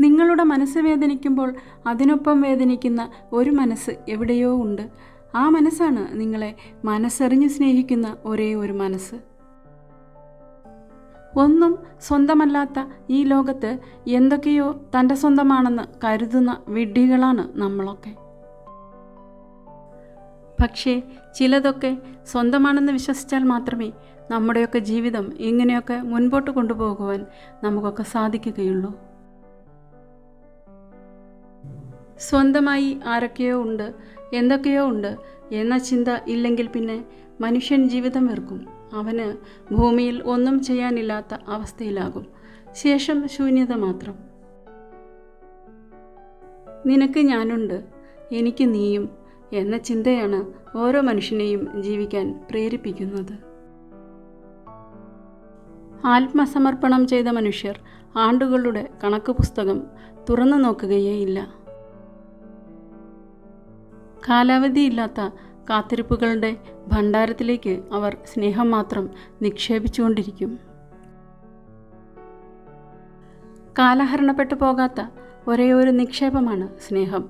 നിങ്ങളുടെ മനസ്സ് വേദനിക്കുമ്പോൾ അതിനൊപ്പം വേദനിക്കുന്ന ഒരു മനസ്സ് എവിടെയോ ഉണ്ട്. ആ മനസ്സാണ് നിങ്ങളെ മനസ്സറിഞ്ഞ് സ്നേഹിക്കുന്ന ഒരേ ഒരു മനസ്സ്. ഒന്നും സ്വന്തമല്ലാത്ത ഈ ലോകത്ത് എന്തൊക്കെയോ തൻ്റെ സ്വന്തമാണെന്ന് കരുതുന്ന വിഡ്ഢികളാണ് നമ്മളൊക്കെ. പക്ഷേ ചിലതൊക്കെ സ്വന്തമാണെന്ന് വിശ്വസിച്ചാൽ മാത്രമേ നമ്മുടെയൊക്കെ ജീവിതം ഇങ്ങനെയൊക്കെ മുൻപോട്ട് കൊണ്ടുപോകുവാൻ നമുക്കൊക്കെ സാധിക്കുകയുള്ളൂ. സ്വന്തമായി ആരൊക്കെയോ ഉണ്ട്, എന്തൊക്കെയോ ഉണ്ട് എന്ന ചിന്ത ഇല്ലെങ്കിൽ പിന്നെ മനുഷ്യൻ ജീവിതം വെറുക്കും. അവന് ഭൂമിയിൽ ഒന്നും ചെയ്യാനില്ലാത്ത അവസ്ഥയിലാകും. ശേഷം ശൂന്യത മാത്രം. നിനക്ക് ഞാനുണ്ട്, എനിക്ക് നീയും എന്ന ചിന്തയാണ് ഓരോ മനുഷ്യനെയും ജീവിക്കാൻ പ്രേരിപ്പിക്കുന്നത്. ആത്മസമർപ്പണം ചെയ്ത മനുഷ്യർ ആണ്ടുകളുടെ കണക്ക് പുസ്തകം തുറന്നു നോക്കുകയേയില്ല. കാലാവധിയില്ലാത്ത കാത്തിരിപ്പുകളുടെ ഭണ്ഡാരത്തിലേക്ക് അവർ സ്നേഹം മാത്രം നിക്ഷേപിച്ചുകൊണ്ടിരിക്കും. കാലഹരണപ്പെട്ടു പോകാത്ത ഒരേ ഒരു നിക്ഷേപമാണ് സ്നേഹം,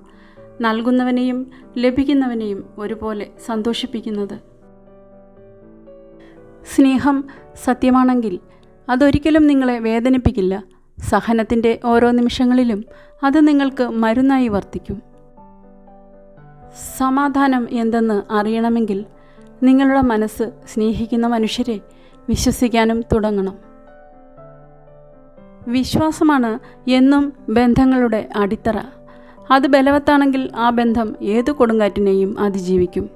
നൽകുന്നവനെയും ലഭിക്കുന്നവനെയും ഒരുപോലെ സന്തോഷിപ്പിക്കുന്നത്. സ്നേഹം സത്യമാണെങ്കിൽ അതൊരിക്കലും നിങ്ങളെ വേദനിപ്പിക്കില്ല. സഹനത്തിൻ്റെ ഓരോ നിമിഷങ്ങളിലും അത് നിങ്ങൾക്ക് മരുന്നായി വർത്തിക്കും. സമാധാനം എന്തെന്ന് അറിയണമെങ്കിൽ നിങ്ങളുടെ മനസ്സ് സ്നേഹിക്കുന്ന മനുഷ്യരെ വിശ്വസിക്കാനും തുടങ്ങണം. വിശ്വാസമാണ് എന്നും ബന്ധങ്ങളുടെ അടിത്തറ. അത് ബലവത്താണെങ്കിൽ ആ ബന്ധം ഏതു കൊടുങ്കാറ്റിനെയും അതിജീവിക്കും.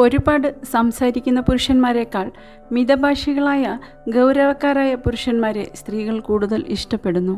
ഒരുപാട് സംസാരിക്കുന്ന പുരുഷന്മാരെക്കാൾ മിതഭാഷികളായ ഗൗരവക്കാരായ പുരുഷന്മാരെ സ്ത്രീകൾ കൂടുതൽ ഇഷ്ടപ്പെടുന്നു.